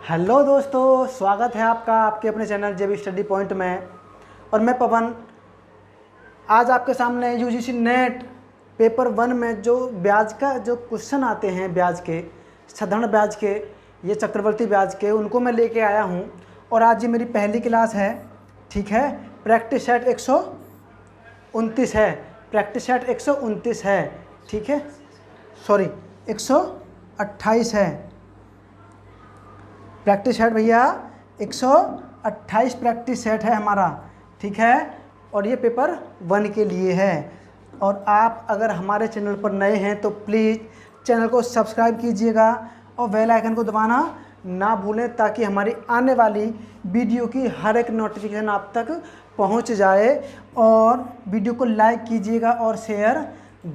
Hello दोस्तों, स्वागत है आपका आपके अपने चैनल जेबी स्टडी पॉइंट में। और मैं पवन आज आपके सामने यूजीसी नेट पेपर 1 में जो ब्याज का जो क्वेश्चन आते हैं, ब्याज के साधारण ब्याज के, ये चक्रवर्ती ब्याज के, उनको मैं लेके आया हूँ। और आज ये मेरी पहली क्लास है, ठीक है। प्रैक्टिस सेट 129 है, प्रैक्टिस सेट 129 है, ठीक है। सॉरी 128 है प्रैक्टिस सेट भैया, 128 प्रैक्टिस सेट है हमारा, ठीक है। और ये पेपर 1 के लिए है। और आप अगर हमारे चैनल पर नए हैं तो प्लीज़ चैनल को सब्सक्राइब कीजिएगा और बेल आइकन को दबाना ना भूलें, ताकि हमारी आने वाली वीडियो की हर एक नोटिफिकेशन आप तक पहुंच जाए। और वीडियो को लाइक कीजिएगा और शेयर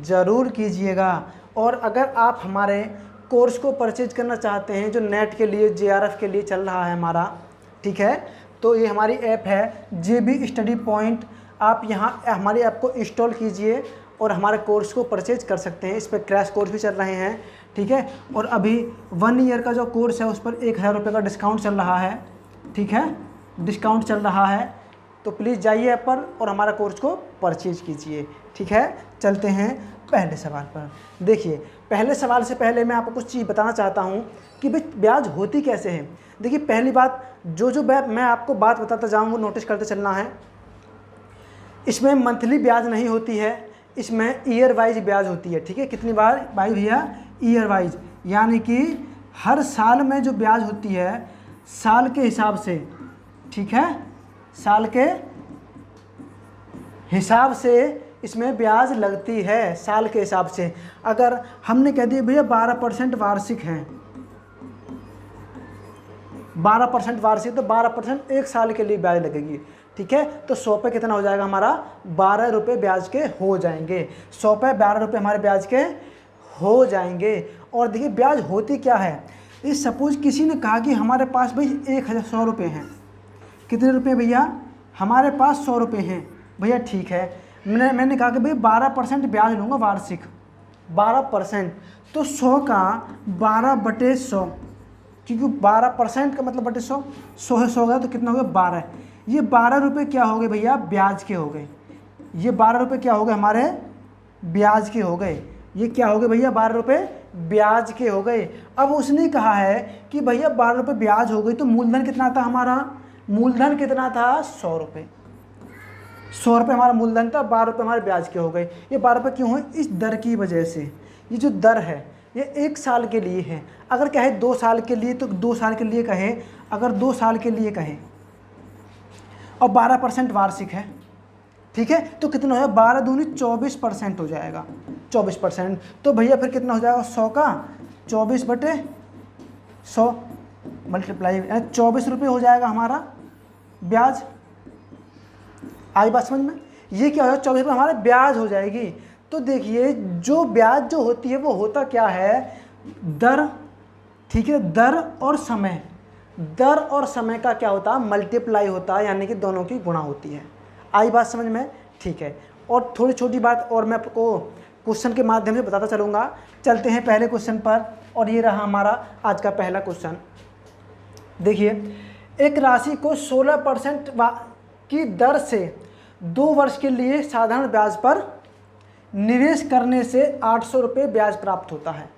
ज़रूर कीजिएगा। और अगर आप हमारे कोर्स को परचेज करना चाहते हैं जो नेट के लिए, जेआरएफ के लिए चल रहा है हमारा, ठीक है, तो ये हमारी ऐप है जेबी स्टडी पॉइंट। आप यहाँ हमारी ऐप को इंस्टॉल कीजिए और हमारे कोर्स को परचेज कर सकते हैं। इस पर क्रैश कोर्स भी चल रहे हैं, ठीक है। और अभी 1 ईयर का जो कोर्स है उस पर 1000 रुपये का डिस्काउंट चल रहा है, ठीक है, डिस्काउंट चल रहा है। तो प्लीज़ जाइए ऐप पर और हमारा कोर्स को परचेज कीजिए, ठीक है। चलते हैं पहले सवाल पर। देखिए, पहले सवाल से पहले मैं आपको कुछ चीज़ बताना चाहता हूँ कि भाई ब्याज होती कैसे है। देखिए, पहली बात, जो मैं आपको बात बताता जाऊँ वो नोटिस करते चलना है। इसमें मंथली ब्याज नहीं होती है, इसमें ईयर वाइज ब्याज होती है, ठीक है। कितनी बार भाई भैया? ईयर वाइज, यानी कि हर साल में जो ब्याज होती है साल के हिसाब से, ठीक है, साल के हिसाब से इसमें ब्याज लगती है, साल के हिसाब से। अगर हमने कह दिया भैया 12% वार्षिक है, 12% वार्षिक, तो 12% एक साल के लिए ब्याज लगेगी, ठीक है। तो 100 पे कितना हो जाएगा हमारा? 12 रुपये ब्याज के हो जाएंगे। 100 पे 12 रुपये हमारे ब्याज के हो जाएंगे। और देखिए, ब्याज होती क्या है। इस सपोज किसी ने कहा कि हमारे पास भाई 100 रुपये हैं। कितने रुपये भैया? हमारे पास 100 रुपये हैं भैया, ठीक है। मैंने कहा कि भाई 12% ब्याज लूँगा वार्षिक, 12%, तो 100 का 12/100, क्योंकि 12% का मतलब बटे 100, 100 है, 100 गया तो कितना हो गया? 12। ये 12 रुपये क्या हो गए भैया? ब्याज के हो गए। ये 12 रुपये क्या हो गए? हमारे ब्याज के हो गए। ये क्या हो गए भैया? 12 रुपये ब्याज के हो गए। अब उसने कहा है कि भैया 12 रुपये ब्याज हो गई, तो मूलधन कितना था हमारा? मूलधन कितना था? 100 रुपये। 100 रुपये हमारा मूलधन था, 12 रुपये हमारे ब्याज के हो गए। ये 12 रुपये क्यों हुए? इस दर की वजह से। ये जो दर है ये 1 साल के लिए है। अगर कहे 2 साल के लिए तो 2 साल के लिए कहे, अगर 2 साल के लिए कहे और 12% वार्षिक है, ठीक है, तो कितना हो जाएगा? 12 दूनी 24% हो जाएगा, 24%। तो भैया फिर कितना हो जाएगा? 100 का 24/100 मल्टीप्लाई, 24 रुपये हो जाएगा हमारा ब्याज। आई बात समझ में? ये क्या हो जाएगा? 24 रुपये हमारे ब्याज हो जाएगी। तो देखिए, जो ब्याज जो होती है वो होता क्या है? दर, ठीक है, दर और समय। दर और समय का क्या होता है? मल्टीप्लाई होता है, यानी कि दोनों की गुणा होती है। आई बात समझ में? ठीक है। और थोड़ी छोटी बात और मैं आपको क्वेश्चन के माध्यम से बताता चलूँगा। चलते हैं पहले क्वेश्चन पर, और ये रहा हमारा आज का पहला क्वेश्चन। देखिए, एक राशि को 16% की दर से 2 वर्ष के लिए साधारण ब्याज पर निवेश करने से 800 रुपये ब्याज प्राप्त होता है।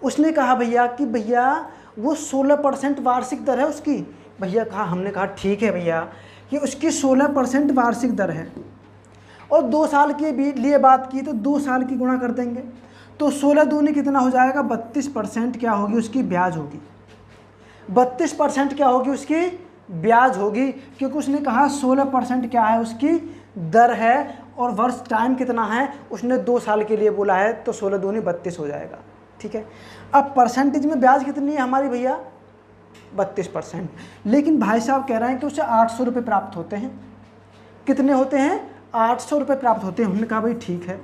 उसने कहा भैया कि भैया वो 16% वार्षिक दर है उसकी। भैया कहा, हमने कहा ठीक है भैया कि उसकी 16% वार्षिक दर है, और 2 साल के भी लिए बात की तो 2 साल की गुणा कर देंगे, तो 16 दूनी कितना हो जाएगा? 32% क्या होगी उसकी? ब्याज होगी। 32% क्या होगी उसकी? ब्याज होगी, क्योंकि उसने कहा 16% क्या है? उसकी दर है, और वर्ष टाइम कितना है? उसने 2 साल के लिए बोला है, तो 16 दूनी 32 हो जाएगा, ठीक है। अब परसेंटेज में ब्याज कितनी है हमारी भैया? 32%। लेकिन भाई साहब कह रहे हैं कि उसे 800 रुपये प्राप्त होते हैं। कितने होते हैं? 800 रुपये प्राप्त होते हैं। हमने कहा भाई ठीक है।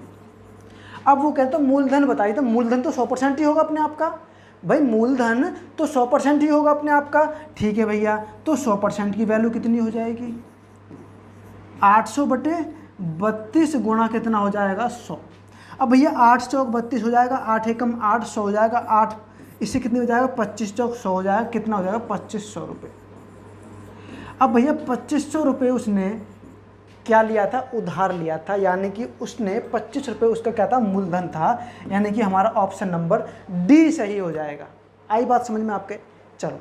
अब वो कहते हैं मूलधन बताइए, तो मूलधन तो 100% ही होगा अपने आप का। भाई मूलधन तो 100% ही होगा अपने आप का, ठीक है भैया। तो 100% की वैल्यू कितनी हो जाएगी? 800/32 गुणा कितना हो जाएगा? 100। अब भैया 8 चौक 32 हो जाएगा, 8 एकम 8, 100 हो जाएगा, 8 इससे कितने हो जाएगा, 25 चौक 100 हो जाएगा, कितना हो जाएगा 2500 रुपये। अब भैया 2500 रुपये उसने क्या लिया था, उधार लिया था, यानी कि उसने 25 रुपये उसका क्या था, मूलधन था, यानी कि हमारा ऑप्शन नंबर डी सही हो जाएगा। आई बात समझ में आपके? चलो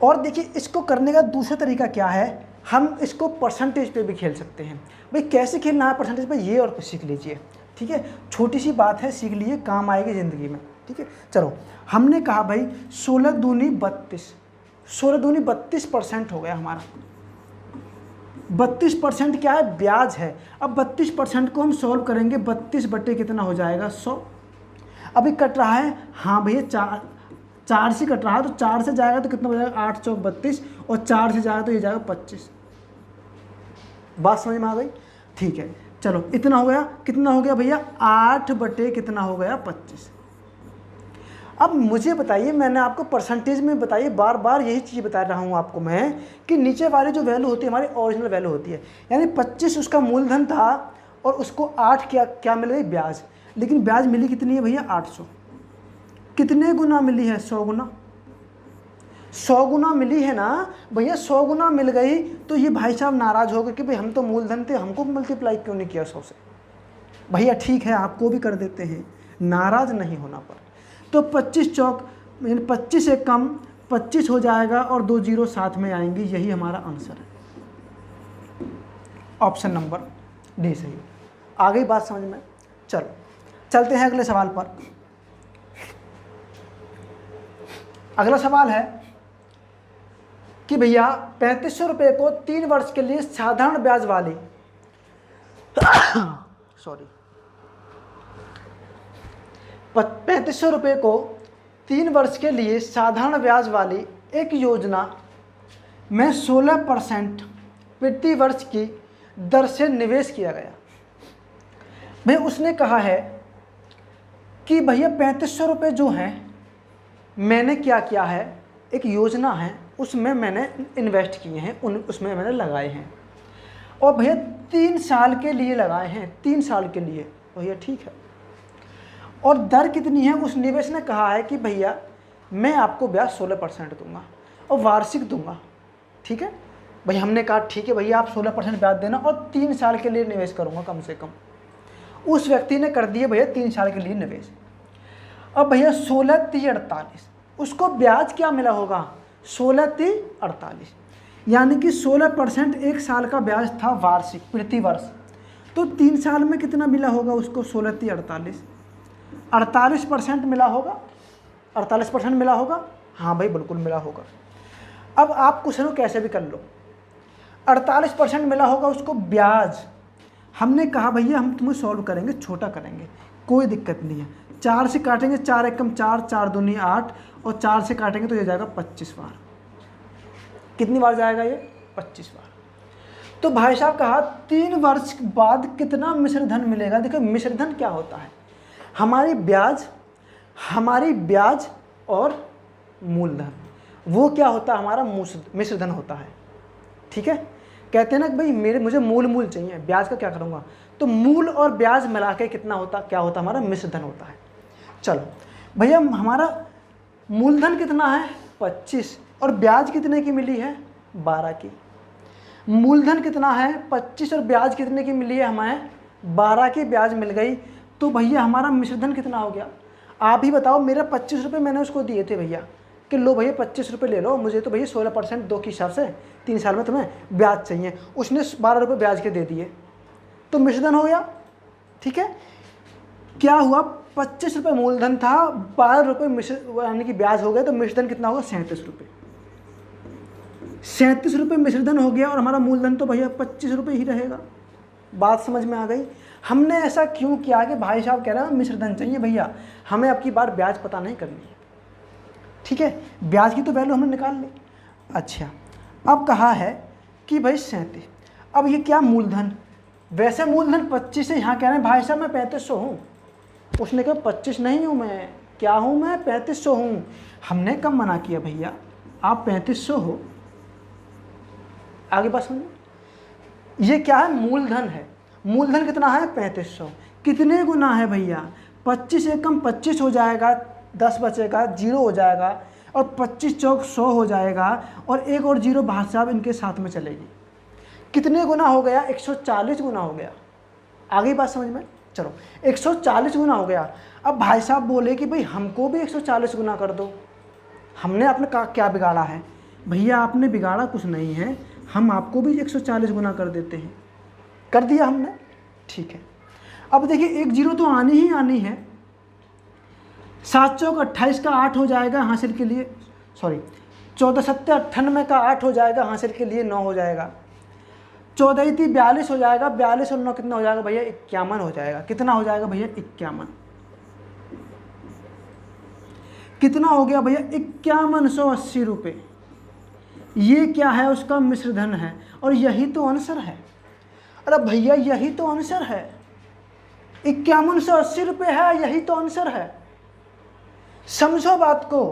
और देखिए इसको करने का दूसरा तरीका क्या है, हम इसको परसेंटेज पे भी खेल सकते हैं। भाई कैसे खेलना है परसेंटेज पे, ये और सीख लीजिए, ठीक है, छोटी सी बात है, सीख लीजिए, काम आएगी ज़िंदगी में, ठीक है। चलो हमने कहा भाई 16 दूनी 32, 16 दूनी 32% हो गया हमारा। 32% क्या है, ब्याज है। अब 32% को हम सॉल्व करेंगे, 32 बटे कितना हो जाएगा 100। अभी कट रहा है, हाँ भैया 4 से कट रहा है, तो 4 से जाएगा तो कितना हो जाएगा 8 चौक 32, और 4 से जाएगा तो ये जाएगा 25। बात समझ में आ गई? ठीक है, चलो इतना हो गया, कितना हो गया भैया 8 बटे कितना हो गया 25। अब मुझे बताइए, मैंने आपको परसेंटेज में बताइए, बार बार यही चीज़ बता रहा हूँ आपको मैं, कि नीचे वाली जो वैल्यू होती है हमारी ओरिजिनल वैल्यू होती है, यानी 25 उसका मूलधन था और उसको 8 क्या मिल गई, ब्याज। लेकिन ब्याज मिली कितनी है भैया 800। कितने गुना मिली है, 100 गुना। 100 गुना मिली है ना भैया, 100 गुना मिल गई, तो ये भाई साहब नाराज़ हो गए कि भाई हम तो मूलधन थे, हमको मल्टीप्लाई क्यों नहीं किया 100 से। भैया ठीक है, आपको भी कर देते हैं, नाराज़ नहीं होना पर। तो 25 चौक 25 से कम 25 हो जाएगा और 2 जीरो साथ में आएंगी, यही हमारा आंसर है, ऑप्शन नंबर डी सही। आ गई बात समझ में? चलो चलते हैं अगले सवाल पर। अगला सवाल है कि भैया 3500 रुपये को 3 वर्ष के लिए साधारण ब्याज वाली सॉरी 3500 रुपये को 3 वर्ष के लिए साधारण ब्याज वाली एक योजना में 16% प्रति वर्ष की दर से निवेश किया गया। भाई उसने कहा है कि भैया 3500 रुपये जो हैं, मैंने क्या किया है, एक योजना है उसमें मैंने इन्वेस्ट किए हैं, उसमें मैंने लगाए हैं, और भैया 3 साल के लिए लगाए हैं, 3 साल के लिए। भैया ठीक है, और दर कितनी है, उस निवेश ने कहा है कि भैया मैं आपको ब्याज 16% दूंगा और वार्षिक दूंगा, ठीक है। भाई हमने कहा ठीक है भैया आप 16% ब्याज देना और 3 साल के लिए निवेश करूंगा कम से कम। उस व्यक्ति ने कर दिए भैया 3 साल के लिए निवेश। अब भैया 16 3 48, उसको ब्याज क्या मिला होगा, 16 3 48, यानी कि 16% 1 साल का ब्याज था वार्षिक प्रति वर्ष। तो 3 साल में कितना मिला होगा उसको, 16 3 48, 48% मिला होगा, 48% मिला होगा। हाँ भाई बिल्कुल मिला होगा। अब आप क्वेश्चन कैसे भी कर लो, 48% मिला होगा उसको ब्याज। हमने कहा भैया हम तुम्हें सॉल्व करेंगे, छोटा करेंगे, कोई दिक्कत नहीं है। 4 से काटेंगे, 4 एकम 4, 4 दूनी 8, और 4 से काटेंगे तो ये जाएगा 25 बार। कितनी बार जाएगा ये, 25 बार। तो भाई साहब कहा 3 वर्ष बाद कितना मिश्र धन मिलेगा। देखो मिश्र धन क्या होता है, हमारी ब्याज और मूलधन, वो क्या होता है, हमारा मिश्र धन होता है, ठीक है। कहते हैं ना कि भाई मुझे मूल चाहिए, ब्याज का क्या करूँगा, तो मूल और ब्याज मिला के कितना होता, क्या होता है, हमारा मिश्र धन होता है। चलो भैया हमारा मूलधन कितना है 25, और ब्याज कितने की मिली है 12 की। मूलधन कितना है 25 और ब्याज कितने की मिली है, हमें 12 की ब्याज मिल गई। तो भैया हमारा मिश्रधन कितना हो गया, आप ही बताओ। मेरा 25 रुपये मैंने उसको दिए थे भैया, कि लो भैया 25 रुपये ले लो, मुझे तो भैया 16% दो के हिसाब से 3 साल में तुम्हें ब्याज चाहिए। उसने 12 रुपये ब्याज के दे दिए, तो मिश्रधन हो गया, ठीक है। क्या हुआ, 25 रुपये मूलधन था, 12 रुपये यानी कि ब्याज हो गया, तो मिश्रधन कितना होगा 37 रुपये। 37 रुपये मिश्रधन हो गया, और हमारा मूलधन तो भैया 25 रुपये ही रहेगा। बात समझ में आ गई। हमने ऐसा क्यों किया कि भाई साहब कह रहे हैं मिश्रधन चाहिए भैया, हमें अब की बार ब्याज पता नहीं करनी है, ठीक है। ब्याज की तो वैल्यू हमने निकाल ली। अच्छा अब कहा है कि भाई 37, अब ये क्या मूलधन, वैसे मूलधन 25 है, यहाँ कह रहे हैं भाई साहब मैं 3500 हूँ। उसने कहा 25 नहीं हूँ मैं, क्या हूँ मैं 3500 हूँ। हमने कब मना किया भैया आप 3500 हो। आगे बात समझो, ये क्या है, मूलधन है। मूलधन कितना है 3500, कितने गुना है भैया, 25 एकम 25 हो जाएगा, 10 बचेगा, 0 हो जाएगा, और 25 चौक 100 हो जाएगा, और एक और 0 भाई साहब इनके साथ में चलेगी। कितने गुना हो गया? 140 गुना हो गया। आ गई बात समझ में? चलो 140 गुना हो गया। अब भाई साहब बोले कि भाई हमको भी 140 गुना कर दो। हमने आपने क्या बिगाड़ा है? भैया आपने बिगाड़ा कुछ नहीं है, हम आपको भी 140 गुना कर देते हैं। कर दिया हमने, ठीक है। अब देखिए एक 0 तो आनी ही आनी है। 7 चौक 28 का 8 हो जाएगा हासिल के लिए, सॉरी 14 सत्ते 98 का 8 हो जाएगा, हासिल के लिए 9 हो जाएगा। 14 3 42 हो जाएगा, 42 और 9 कितना हो जाएगा भैया? 51 हो जाएगा। कितना हो जाएगा भैया? 51। कितना हो गया भैया? 5180 रुपये। ये क्या है? उसका मिश्र धन है, और यही तो आंसर है। अरे भैया यही तो आंसर है, 5180 रुपये है, यही तो आंसर है। समझो बात को,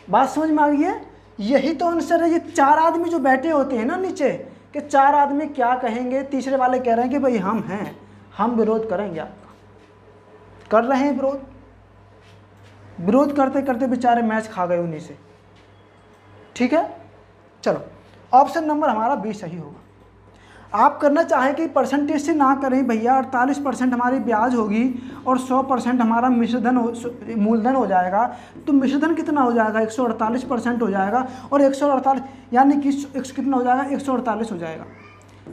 बात समझ में आ गई है? यही तो आंसर है। ये 4 आदमी जो बैठे होते हैं ना नीचे, कि 4 आदमी क्या कहेंगे, तीसरे वाले कह रहे हैं कि भाई हम हैं, हम विरोध करेंगे आपका। कर रहे हैं विरोध, विरोध करते करते बेचारे मैच खा गए उन्हीं से। ठीक है, चलो ऑप्शन नंबर हमारा बी सही होगा। आप करना चाहें कि परसेंटेज से ना करें भैया, 48% हमारी ब्याज होगी और 100% हमारा मिश्रधन मूलधन हो जाएगा। तो मिश्रधन कितना हो जाएगा? 148% हो जाएगा, और 148 यानी कि कितना हो जाएगा? 148 हो जाएगा।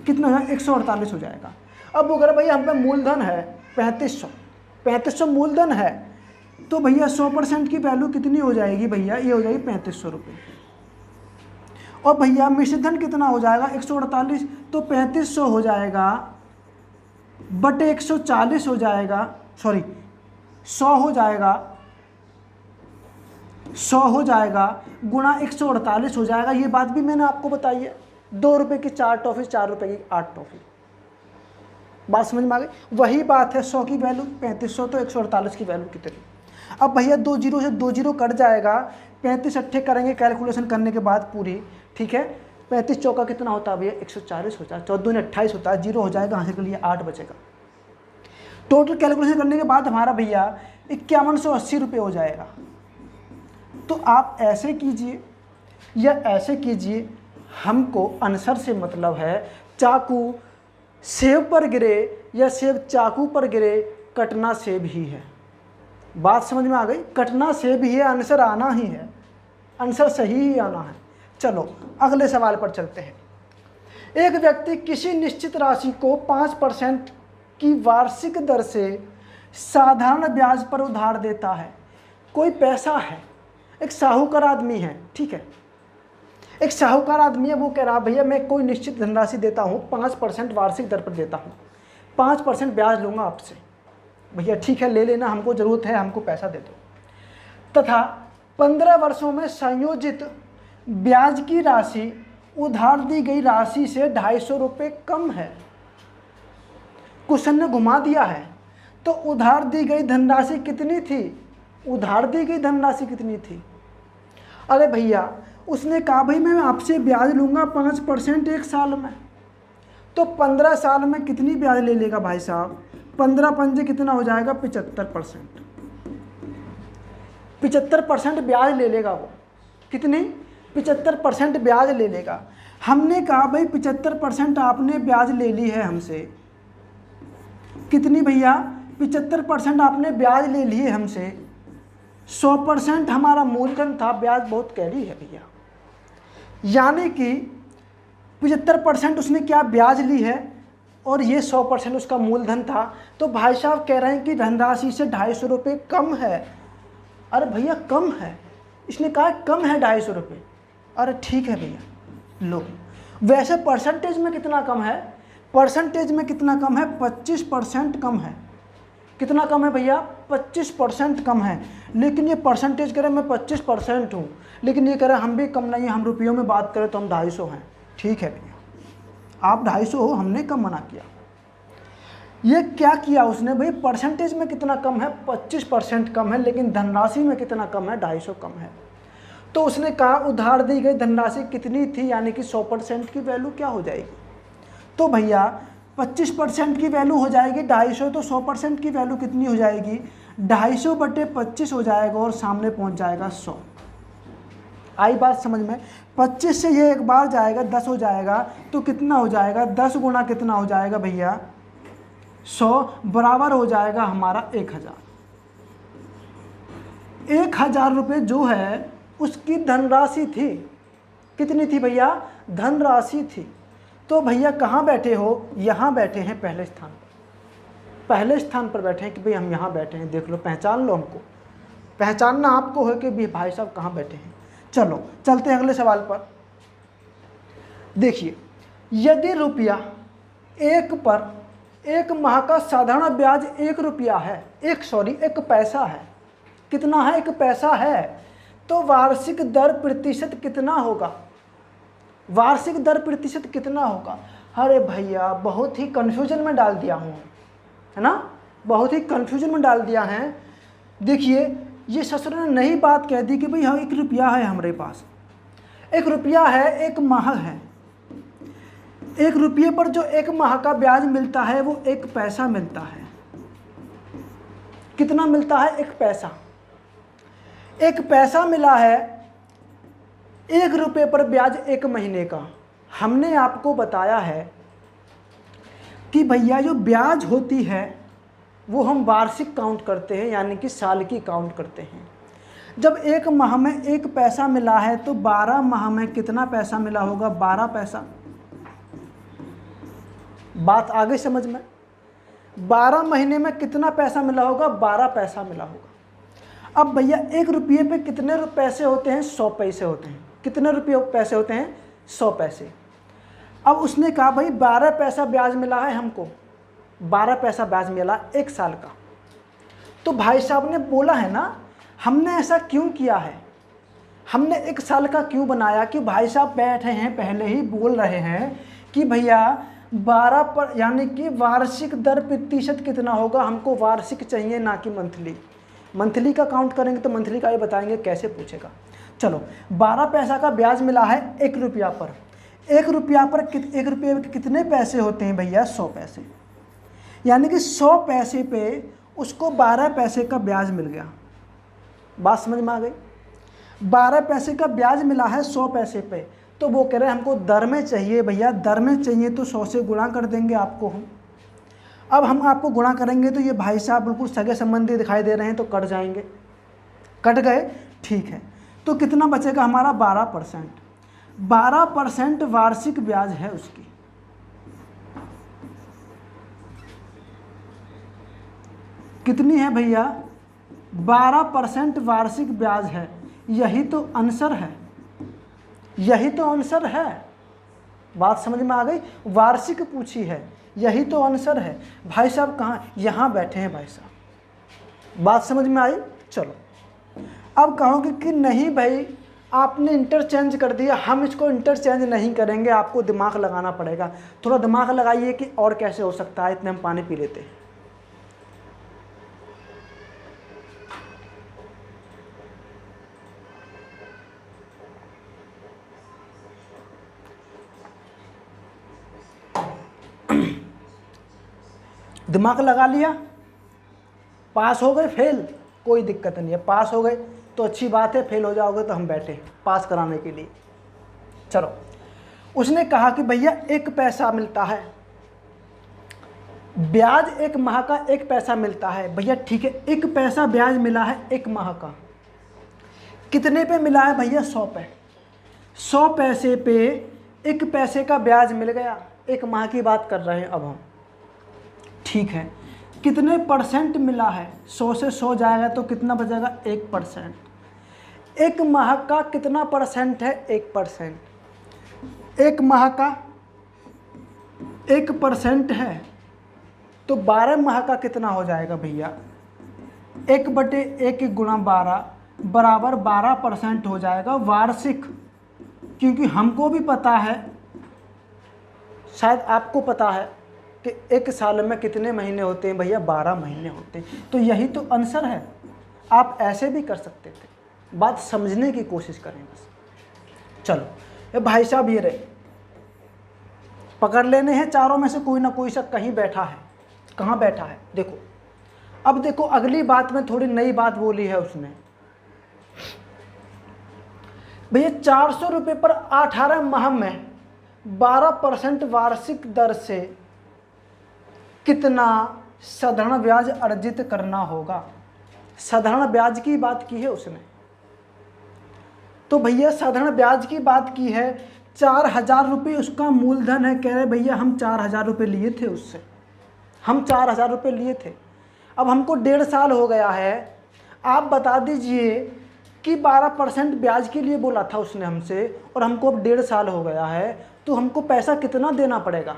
कितना हो जाएगा? 148 हो जाएगा। अब अगर भैया हम पे मूलधन है 3500 मूलधन है, तो भैया 100% की वैल्यू कितनी हो जाएगी भैया? ये हो जाएगी 3500 रुपये। और भैया मिश्रधन कितना हो जाएगा? 148, तो 3500 हो जाएगा बटे 140 हो जाएगा, सॉरी 100 हो जाएगा, 100 हो जाएगा गुणा 148 हो जाएगा। ये बात भी मैंने आपको बताई है। 2 रुपये की 4 टॉफ़ी, 4 रुपये की 8 टॉफ़ी। बात समझ में आ गई? वही बात है, 100 की वैल्यू 3500, तो 148 की वैल्यू कितनी? अब भैया 2 जीरो से 2 जीरो कट जाएगा, 35 अट्ठे करेंगे कैलकुलेशन करने के बाद पूरी, ठीक है। 35 चौका कितना होता है भैया? 140 होता है, 14 ने 28 होता है, 0 हो जाएगा, यहाँ के लिए 8 बचेगा। टोटल कैलकुलेशन करने के बाद हमारा भैया 5180 रुपये हो जाएगा। तो आप ऐसे कीजिए या ऐसे कीजिए, हमको आंसर से मतलब है। चाकू सेब पर गिरे या सेब चाकू पर गिरे, कटना सेब ही है। बात समझ में आ गई? कटना सेब ही है, आंसर आना ही है, आंसर सही ही आना है। चलो अगले सवाल पर चलते हैं। एक व्यक्ति किसी निश्चित राशि को 5% की वार्षिक दर से साधारण ब्याज पर उधार देता है। कोई पैसा है, एक साहूकार आदमी है, ठीक है, एक साहूकार आदमी है, वो कह रहा भैया मैं कोई निश्चित धनराशि देता हूँ, 5% वार्षिक दर पर देता हूँ, 5% ब्याज लूँगा आपसे। भैया ठीक है, ले लेना, हमको ज़रूरत है, हमको पैसा दे दो। तथा 15 वर्षों में संयोजित ब्याज की राशि उधार दी गई राशि से 250 रुपये कम है। क्वेश्चन ने घुमा दिया है। तो उधार दी गई धनराशि कितनी थी? उधार दी गई धनराशि कितनी थी? अरे भैया उसने कहा भाई मैं आपसे ब्याज लूँगा 5% एक साल में, तो 15 साल में कितनी ब्याज ले लेगा भाई साहब? 15 पंजे कितना हो जाएगा? 75%। 75% ब्याज ले लेगा वो। कितनी? 75% ब्याज ले लेगा। हमने कहा भाई 75% आपने ब्याज ले ली है हमसे। कितनी भैया? 75% आपने ब्याज ले लिए हमसे। 100% हमारा मूलधन था, ब्याज बहुत कैरी है भैया, यानी कि 75% उसने क्या ब्याज ली है और ये 100% उसका मूलधन था। तो भाई साहब कह रहे हैं कि धनराशि से 250 रुपये कम है। अरे भैया कम है, इसने कहा कम है 250 रुपये। अरे ठीक है भैया लो। वैसे परसेंटेज में कितना कम है? परसेंटेज में कितना कम है? 25% कम है। कितना कम है भैया? 25% कम है। लेकिन ये परसेंटेज कह रहे मैं 25% हूँ, लेकिन ये कह रहे हम भी कम नहीं है, हम रुपयों में बात करें तो हम 250 हैं। ठीक है भैया, आप 250 हो, हमने कम मना किया। ये क्या किया उसने भाई? परसेंटेज में कितना कम है? 25% कम है, लेकिन धनराशि में कितना कम है? 250 कम है। तो उसने कहा उधार दी गई धनराशि कितनी थी, यानी कि 100% की वैल्यू क्या हो जाएगी? तो भैया 25% की वैल्यू हो जाएगी 250, तो 100% की वैल्यू कितनी हो जाएगी? 250/25 हो जाएगा और सामने पहुंच जाएगा 100। आई बात समझ में? 25 से ये एक बार जाएगा 10 हो जाएगा, तो कितना हो जाएगा, 10 गुना कितना हो जाएगा भैया 100, बराबर हो जाएगा हमारा 1000। 1000 रुपये जो है उसकी धनराशि थी। कितनी थी भैया? धनराशि थी। तो भैया कहाँ बैठे हो? यहाँ बैठे हैं पहले स्थान पर। पहले स्थान पर बैठे हैं कि भाई हम यहाँ बैठे हैं, देख लो, पहचान लो हमको। पहचानना आपको है कि भाई साहब कहाँ बैठे हैं। चलो चलते हैं अगले सवाल पर। देखिए, यदि रुपया एक माह का साधारण ब्याज 1 रुपया है, 1 पैसा है। कितना है? 1 पैसा है। तो वार्षिक दर प्रतिशत कितना होगा? वार्षिक दर प्रतिशत कितना होगा? अरे भैया बहुत ही कंफ्यूजन में डाल दिया हूँ, है ना, बहुत ही कंफ्यूजन में डाल दिया है। देखिए, ये ससुर ने नई बात कह दी कि भाई हाँ 1 रुपया है हमारे पास, 1 रुपया है, 1 माह है। 1 रुपये पर जो 1 माह का ब्याज मिलता है वो 1 पैसा मिलता है। कितना मिलता है? 1 पैसा। 1 पैसा मिला है 1 रुपये पर ब्याज 1 महीने का। हमने आपको बताया है कि भैया जो ब्याज होती है वो हम वार्षिक काउंट करते हैं, यानी कि साल की काउंट करते हैं। जब 1 माह में 1 पैसा मिला है तो 12 माह में कितना पैसा मिला होगा? 12 पैसा। बात आ गई समझ में? 12 महीने में कितना पैसा मिला होगा? 12 पैसा मिला होगा। अब भैया 1 रुपये पे कितने पैसे होते हैं? 100 पैसे होते हैं। कितने रुपये पैसे होते हैं? 100 पैसे। अब उसने कहा भाई 12 पैसा ब्याज मिला है हमको, 12 पैसा ब्याज मिला 1 साल का। तो भाई साहब ने बोला है ना, हमने ऐसा क्यों किया है, हमने 1 साल का क्यों बनाया? कि भाई साहब बैठे हैं पहले ही बोल रहे हैं कि भैया 12 पर, यानी कि वार्षिक दर प्रतिशत कितना होगा, हमको वार्षिक चाहिए ना कि मंथली। मंथली का काउंट करेंगे तो मंथली का ये बताएंगे कैसे पूछेगा। चलो, 12 पैसा का ब्याज मिला है 1 रुपया पर। 1 रुपया पर 1 रुपये के कितने पैसे होते हैं भैया? 100 पैसे। यानी कि 100 पैसे पे उसको 12 पैसे का ब्याज मिल गया। बात समझ में आ गई? 12 पैसे का ब्याज मिला है 100 पैसे पे, तो वो कह रहे हैं हमको दर में चाहिए भैया, दर में चाहिए तो 100 से गुणा कर देंगे आपको हम। अब हम आपको गुणा करेंगे तो ये भाई साहब बिल्कुल सगे संबंधी दिखाई दे रहे हैं, तो कट जाएंगे। कट गए? ठीक है। तो कितना बचेगा हमारा? 12%। 12% वार्षिक ब्याज है उसकी। कितनी है भैया? 12% वार्षिक ब्याज है। यही तो आंसर है, यही तो आंसर है। बात समझ में आ गई? वार्षिक पूछी है, यही तो आंसर है। भाई साहब कहाँ? यहाँ बैठे हैं भाई साहब। बात समझ में आई? चलो, अब कहोगे कि नहीं भाई आपने इंटरचेंज कर दिया, हम इसको इंटरचेंज नहीं करेंगे, आपको दिमाग लगाना पड़ेगा। थोड़ा दिमाग लगाइए कि और कैसे हो सकता है, इतने हम पानी पी लेते हैं। दिमाग लगा लिया? पास हो गए, फेल कोई दिक्कत नहीं है। पास हो गए तो अच्छी बात है, फेल हो जाओगे तो हम बैठे पास कराने के लिए। चलो, उसने कहा कि भैया 1 पैसा मिलता है ब्याज, 1 माह का 1 पैसा मिलता है। भैया ठीक है, 1 पैसा ब्याज मिला है 1 माह का। कितने पे मिला है भैया? 100 पे। 100 पैसे पे 1 पैसे का ब्याज मिल गया। 1 माह की बात कर रहे हैं अब हम। ठीक है, कितने परसेंट मिला है? 100 से 100 जाएगा तो कितना बचेगा? 1%। 1 माह का कितना परसेंट है? 1%। 1 माह का 1% है तो 12 माह का कितना हो जाएगा भैया? 1/1 गुणा 12 बराबर 12% हो जाएगा वार्षिक। क्योंकि हमको भी पता है, शायद आपको पता है कि 1 साल में कितने महीने होते हैं भैया? 12 महीने होते हैं। तो यही तो आंसर है। आप ऐसे भी कर सकते थे, बात समझने की कोशिश करें बस। चलो, ये भाई साहब ये रहे, पकड़ लेने हैं चारों में से कोई ना कोई सा कहीं बैठा है। कहाँ बैठा है? देखो, अब देखो अगली बात में थोड़ी नई बात बोली है उसने, भैया 400 रुपये पर 18 माह में 12% वार्षिक दर से कितना साधारण ब्याज अर्जित करना होगा। साधारण ब्याज की बात की है उसने। तो भैया साधारण ब्याज की बात की है, 4,000 रुपये उसका मूलधन है। कह रहे भैया हम 4,000 रुपये लिए थे उससे, हम 4,000 रुपये लिए थे। अब हमको 1.5 साल हो गया है, आप बता दीजिए कि 12% ब्याज के लिए बोला था उसने हमसे, और हमको अब 1.5 साल हो गया है, तो हमको पैसा कितना देना पड़ेगा।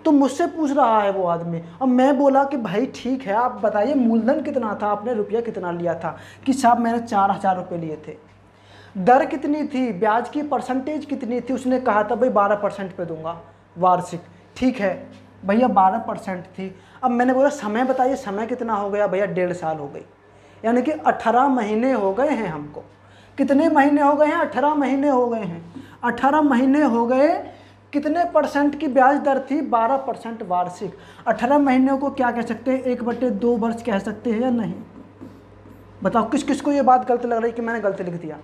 तो मुझसे पूछ रहा है वो आदमी, और मैं बोला कि भाई ठीक है, आप बताइए मूलधन कितना था, आपने रुपया कितना लिया था। कि साहब मैंने 4,000 रुपये लिए थे। दर कितनी थी, ब्याज की परसेंटेज कितनी थी। उसने कहा था भाई 12% पे दूंगा वार्षिक। ठीक है भैया 12% थी। अब मैंने बोला समय बताइए, समय कितना हो गया। भैया 1.5 साल हो गई, यानी कि 18 महीने हो गए हैं हमको। कितने महीने हो गए हैं, 18 महीने हो गए हैं। 18 महीने हो गए, कितने परसेंट की ब्याज दर थी, 12% वार्षिक। 18 महीनों को क्या कह सकते हैं, 1/2 वर्ष कह सकते हैं या नहीं। बताओ किस किस को ये बात गलत लग रही कि मैंने गलत लिख दिया।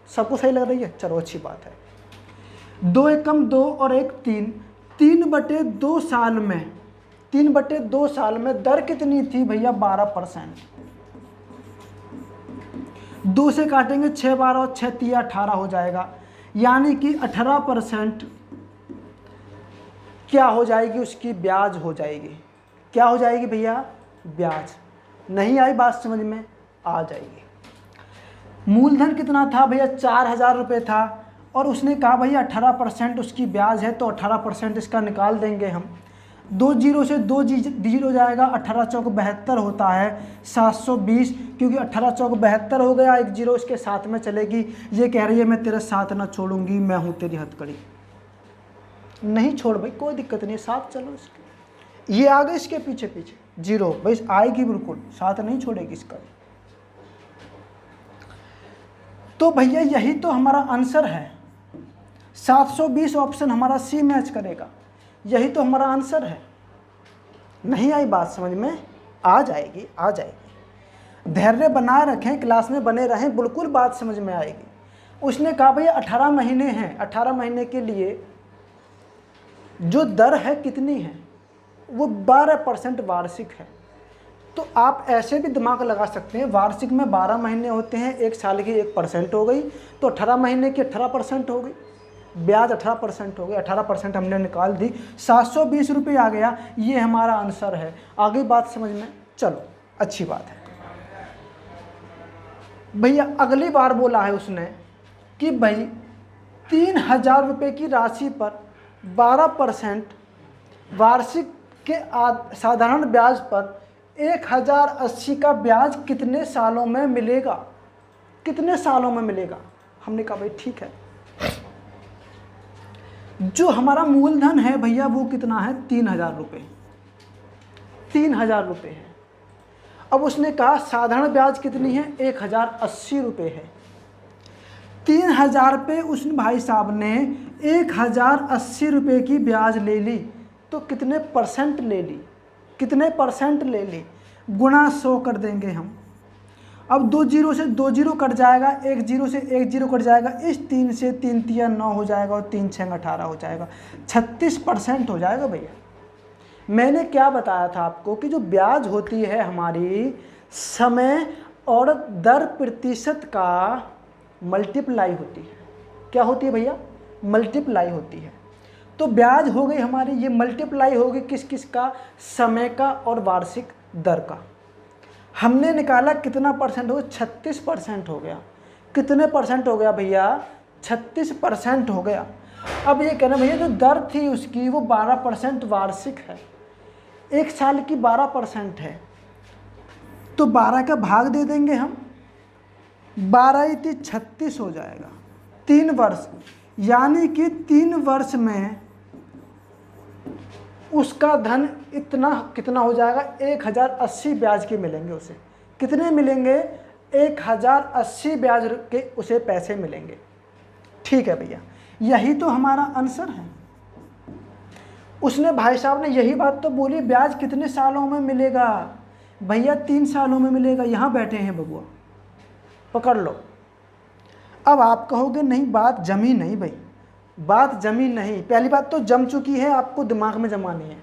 सबको सही लग रही है, चलो अच्छी बात है। 2 एकम 2 और 1 3, 3/2 साल में, 3/2 साल में दर कितनी थी भैया, 12%। 2 से काटेंगे 6 12 और 6 3 18 हो जाएगा, यानी कि 18% क्या हो जाएगी, उसकी ब्याज हो जाएगी। क्या हो जाएगी भैया, ब्याज। नहीं आई बात समझ में, आ जाएगी। मूलधन कितना था भैया, 4,000 रुपये था, और उसने कहा भैया 18% उसकी ब्याज है, तो 18% इसका निकाल देंगे हम। 2 जीरो से 2 जीरो जाएगा, 18 चौक 72 होता है 720, क्योंकि 18 चौक 72 हो गया, 1 जीरो इसके साथ में चलेगी। ये कह रही है मैं तेरा साथ ना छोड़ूंगी, मैं हूँ तेरी हथकड़ी। नहीं छोड़ भाई, कोई दिक्कत नहीं, साथ चलो इसके। ये आ गए इसके पीछे पीछे जीरो, भाई आएगी बिल्कुल, साथ नहीं छोड़ेगी इसका। तो भैया यही तो हमारा आंसर है, 720 ऑप्शन हमारा सी मैच करेगा। यही तो हमारा आंसर है। नहीं आई बात समझ में, आ जाएगी, आ जाएगी। धैर्य बनाए रखें, क्लास में बने रहें, बिल्कुल बात समझ में आएगी। उसने कहा भैया 18 महीने हैं, 18 महीने के लिए जो दर है कितनी है, वो 12% वार्षिक है। तो आप ऐसे भी दिमाग लगा सकते हैं, वार्षिक में 12 महीने होते हैं, 1 साल की 1% हो गई, तो 18 महीने की 18% हो गई, ब्याज 18% हो गई। 18% हमने निकाल दी, 720 रुपये आ गया। ये हमारा आंसर है। आगे बात समझ में, चलो अच्छी बात है। भैया अगली बार बोला है उसने कि भाई 3,000 रुपये की राशि पर 12% वार्षिक के साधारण ब्याज पर 1,080 का ब्याज कितने सालों में मिलेगा, कितने सालों में मिलेगा। हमने कहा भाई ठीक है। जो हमारा मूलधन है भैया वो कितना है, 3,000 रुपये, 3,000 रुपये है। अब उसने कहा साधारण ब्याज कितनी है, 1,080 रुपये है। 3,000 पे उस भाई साहब ने 1,080 रुपये की ब्याज ले ली, तो कितने परसेंट ले ली, कितने परसेंट ले ली, गुणा 100 कर देंगे हम। अब 2 जीरो से 2 जीरो कट जाएगा, 1 जीरो से 1 जीरो कट जाएगा, इस 3 से 3 तिया 9 हो जाएगा, और 3 6 18 हो जाएगा, 36% हो जाएगा भैया। मैंने क्या बताया था आपको कि जो ब्याज होती है हमारी, समय और दर प्रतिशत का मल्टीप्लाई होती है। क्या होती है भैया, मल्टीप्लाई होती है। तो ब्याज हो गई हमारी, ये मल्टीप्लाई होगी किस किस का, समय का और वार्षिक दर का। हमने निकाला कितना परसेंट हो गया, 36% हो गया। कितने परसेंट हो गया भैया, 36% हो गया। अब ये कहना भैया जो दर थी उसकी वो 12% वार्षिक है, 1 साल की 12% है, तो 12 का भाग दे देंगे हम, 12 × 36 हो जाएगा, 3 वर्ष, यानी कि 3 वर्ष में उसका धन इतना कितना हो जाएगा, 1,080 ब्याज के मिलेंगे उसे। कितने मिलेंगे, 1,080 ब्याज के उसे पैसे मिलेंगे। ठीक है भैया, यही तो हमारा आंसर है। उसने भाई साहब ने यही बात तो बोली, ब्याज कितने सालों में मिलेगा भैया? 3 सालों में मिलेगा। यहाँ बैठे हैं बबुआ, पकड़ लो। अब आप कहोगे नहीं बात जमी नहीं भाई, बात जमी नहीं। पहली बात तो जम चुकी है, आपको दिमाग में जमानी है।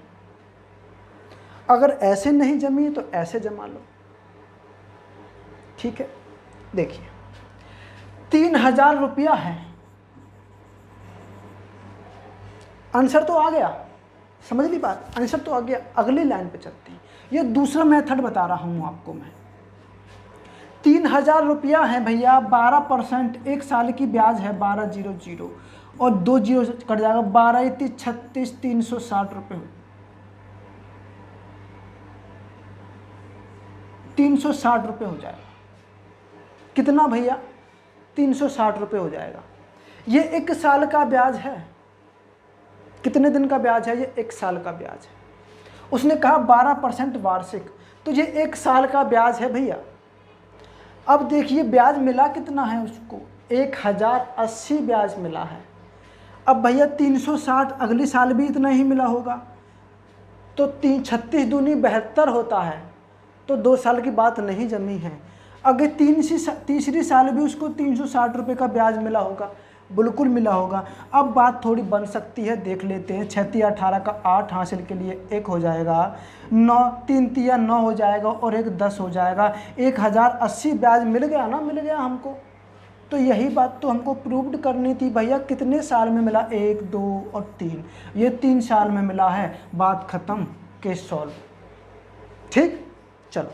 अगर ऐसे नहीं जमी तो ऐसे जमा लो, ठीक है। देखिए 3000 रुपया है, आंसर तो आ गया, समझ ली बात, आंसर तो आ गया। अगली लाइन पे चलते हैं। ये दूसरा मेथड बता रहा हूँ आपको मैं। 3000 रुपया है भैया, 12% 1 साल की ब्याज है 1200 और 2 जीरो कट जाएगा, 12 36 360 रुपये, 360 रुपये हो जाएगा। कितना भैया? 360 रुपये हो जाएगा। ये 1 साल का ब्याज है। कितने दिन का ब्याज है? ये 1 साल का ब्याज है। उसने कहा 12% वार्षिक, तो ये 1 साल का ब्याज है भैया। अब देखिए ब्याज मिला कितना है उसको, 1080 ब्याज मिला है। अब भैया 360 अगले साल भी इतना ही मिला होगा, तो 36 दूनी 72 होता है, तो 2 साल की बात नहीं जमी है। अगर तीसरी साल भी उसको 360 रुपये का ब्याज मिला होगा, बिल्कुल मिला होगा। अब बात थोड़ी बन सकती है, देख लेते हैं। 6 तिया 18 का 8 हासिल के लिए 1 हो जाएगा, 9 3 तिया 9 हो जाएगा और 1 10 हो जाएगा। 1080 ब्याज मिल गया ना, मिल गया हमको। तो यही बात तो हमको प्रूव्ड करनी थी भैया। कितने साल में मिला? 1 2 और 3, ये 3 साल में मिला है। बात खत्म, केस सॉल्व। ठीक, चलो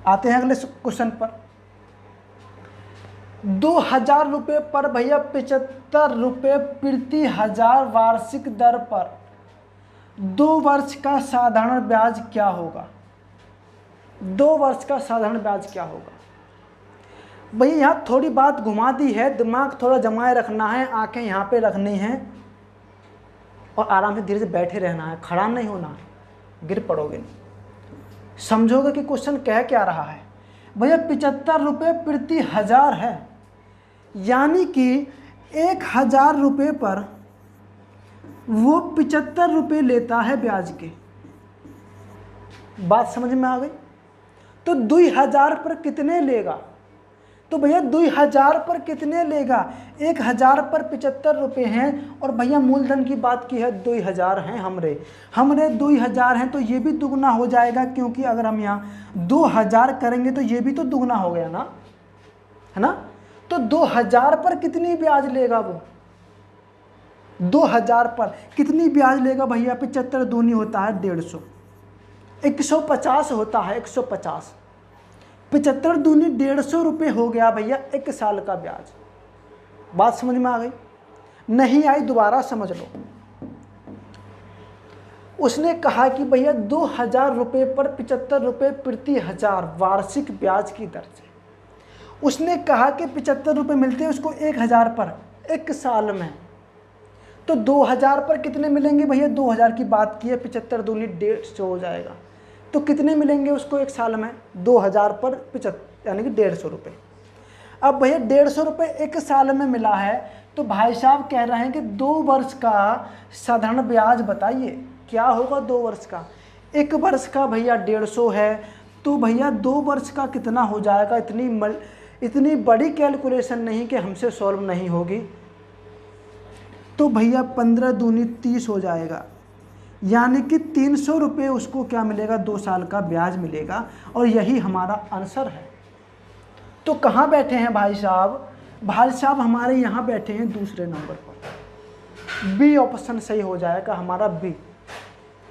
आते हैं अगले क्वेश्चन पर। 2000 रुपये पर भैया 75 रुपये प्रति हजार वार्षिक दर पर 2 वर्ष का साधारण ब्याज क्या होगा? 2 वर्ष का साधारण ब्याज क्या होगा? भैया यहाँ थोड़ी बात घुमा दी है, दिमाग थोड़ा जमाए रखना है, आंखें यहाँ पे रखनी हैं और आराम से धीरे से बैठे रहना है, खड़ा नहीं होना है, गिर पड़ोगे नहीं। समझोगे कि क्वेश्चन कह क्या रहा है। भैया 75 रुपये प्रति हजार है, यानी कि 1000 रुपये पर वो 75 रुपये लेता है ब्याज के। बात समझ में आ गई? तो 2000 पर कितने लेगा? तो भैया 2000 पर कितने लेगा? 1000 पर 75 रुपये हैं और भैया मूलधन की बात की है 2000 हैं, हमरे 2000 हैं, तो ये भी दुगना हो जाएगा, क्योंकि अगर हम यहाँ 2000 करेंगे तो ये भी तो दुगना हो गया ना, है ना। तो 2000 पर कितनी ब्याज लेगा वो? 2000 पर कितनी ब्याज लेगा भैया? 75 दूनी होता है 150, 150 होता है, 150, 75 दूनी 150 रुपये हो गया भैया 1 साल का ब्याज। बात समझ में आ गई? नहीं आई दोबारा समझ लो। उसने कहा कि भैया 2000 रुपये पर 75 रुपये प्रति हजार वार्षिक ब्याज की दर से। उसने कहा कि 75 रुपये मिलते हैं उसको 1000 पर 1 साल में, तो 2000 पर कितने मिलेंगे भैया? 2000 की बात की है, 75 दूनी 150 हो जाएगा, तो कितने मिलेंगे उसको 1 साल में? 2000 पर 75 यानी कि 150 रुपये। अब भैया 150 रुपये 1 साल में मिला है, तो भाई साहब कह रहे हैं कि 2 वर्ष का साधारण ब्याज बताइए क्या होगा? 2 वर्ष का, 1 वर्ष का भैया 150 है, तो भैया 2 वर्ष का कितना हो जाएगा? इतनी बड़ी कैलकुलेशन नहीं कि हमसे सॉल्व नहीं होगी। तो भैया 15 दूनी 30 हो जाएगा, यानी कि 300 रुपये उसको क्या मिलेगा? 2 साल का ब्याज मिलेगा, और यही हमारा आंसर है। तो कहाँ बैठे हैं भाई साहब? भाई साहब हमारे यहाँ बैठे हैं दूसरे नंबर पर। बी ऑप्शन सही हो जाएगा हमारा, बी।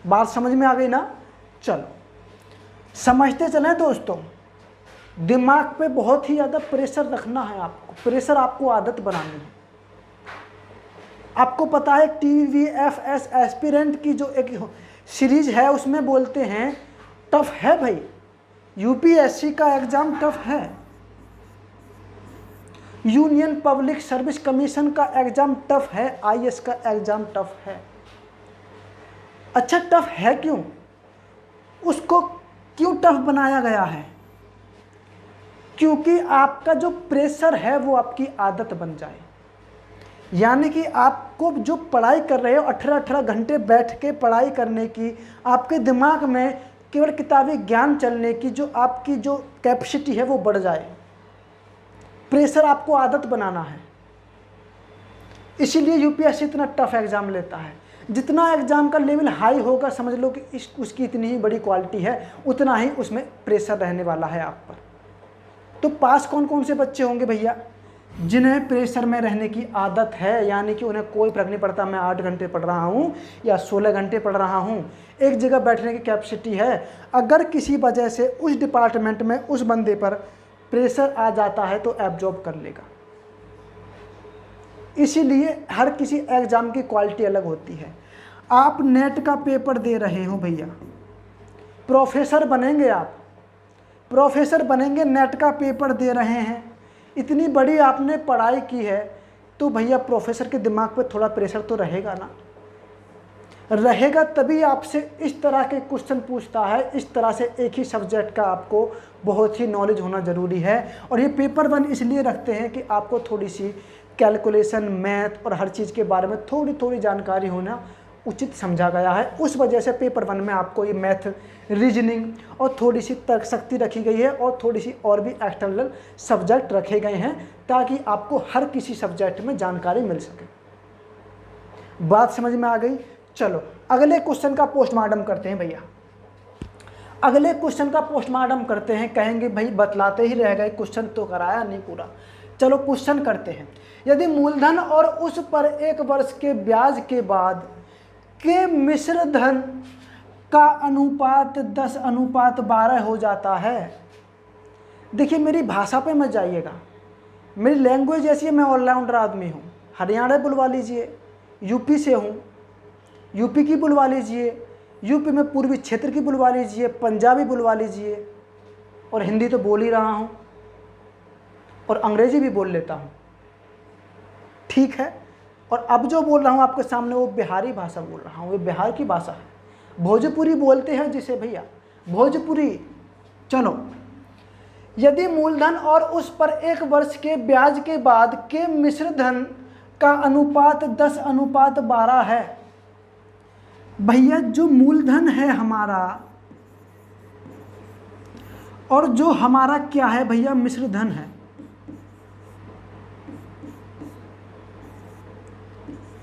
बात समझ में आ गई ना? चलो समझते चलें दोस्तों। दिमाग पे बहुत ही ज़्यादा प्रेशर रखना है आपको, प्रेशर आपको आदत बनानी है। आपको पता है TVFS एस्पिरेंट की जो एक सीरीज है उसमें बोलते हैं टफ है भाई, UPSC का एग्ज़ाम टफ है, यूनियन पब्लिक सर्विस कमीशन का एग्ज़ाम टफ है, IAS का एग्ज़ाम टफ है। अच्छा टफ है क्यों? उसको क्यों टफ बनाया गया है? क्योंकि आपका जो प्रेशर है वो आपकी आदत बन जाए। यानी कि आपको जो पढ़ाई कर रहे हो 18-18 घंटे बैठ के पढ़ाई करने की, आपके दिमाग में केवल किताबी ज्ञान चलने की जो आपकी जो कैपेसिटी है वो बढ़ जाए। प्रेशर आपको आदत बनाना है, इसीलिए यूपीएससी इतना टफ एग्ज़ाम लेता है। जितना एग्ज़ाम का लेवल हाई होगा समझ लो कि उसकी इतनी ही बड़ी क्वालिटी है, उतना ही उसमें प्रेशर रहने वाला है आप पर। तो पास कौन कौन से बच्चे होंगे भैया? जिन्हें प्रेशर में रहने की आदत है, यानी कि उन्हें कोई फर्क नहीं पड़ता मैं 8 घंटे पढ़ रहा हूँ या 16 घंटे पढ़ रहा हूँ, एक जगह बैठने की कैपेसिटी है। अगर किसी वजह से उस डिपार्टमेंट में उस बंदे पर प्रेशर आ जाता है तो एब्जॉर्ब कर लेगा। इसीलिए हर किसी एग्ज़ाम की क्वालिटी अलग होती है। आप नेट का पेपर दे रहे हो भैया, प्रोफेसर बनेंगे, आप प्रोफेसर बनेंगे, नेट का पेपर दे रहे हैं, इतनी बड़ी आपने पढ़ाई की है, तो भैया प्रोफेसर के दिमाग पे थोड़ा प्रेशर तो रहेगा ना, रहेगा तभी आपसे इस तरह के क्वेश्चन पूछता है। इस तरह से एक ही सब्जेक्ट का आपको बहुत ही नॉलेज होना ज़रूरी है। और ये पेपर 1 इसलिए रखते हैं कि आपको थोड़ी सी कैलकुलेशन, मैथ और हर चीज़ के बारे में थोड़ी थोड़ी जानकारी होना उचित समझा गया है। उस वजह से पेपर 1 में आपको ये मैथ, रीजनिंग और थोड़ी सी तर्क शक्ति रखी गई है और थोड़ी सी और भी एक्सटर्नल सब्जेक्ट रखे गए हैं ताकि आपको हर किसी सब्जेक्ट में जानकारी मिल सके। बात समझ में आ गई? चलो अगले क्वेश्चन का पोस्टमार्टम करते हैं भैया। अगले क्वेश्चन का पोस्टमार्टम करते हैं। कहेंगे भाई बतलाते ही रह गए, क्वेश्चन तो कराया नहीं पूरा। चलो क्वेश्चन करते हैं। यदि मूलधन और उस पर 1 वर्ष के ब्याज के बाद के मिश्र धन का अनुपात 10:12 हो जाता है। देखिए मेरी भाषा पे मत जाइएगा, मेरी लैंग्वेज ऐसी है, मैं ऑलराउंडर आदमी हूँ। हरियाणा बुलवा लीजिए, यूपी से हूँ, यूपी की बुलवा लीजिए, यूपी में पूर्वी क्षेत्र की बुलवा लीजिए, पंजाबी बुलवा लीजिए, और हिंदी तो बोल ही रहा हूँ और अंग्रेजी भी बोल लेता हूँ, ठीक है। और अब जो बोल रहा हूँ आपके सामने वो बिहारी भाषा बोल रहा हूँ, वो बिहार की भाषा है, भोजपुरी बोलते हैं जिसे भैया, भोजपुरी। चलो यदि मूलधन और उस पर 1 वर्ष के ब्याज के बाद के मिश्र धन का अनुपात 10:12 है। भैया जो मूलधन है हमारा और जो हमारा क्या है भैया, मिश्र धन है,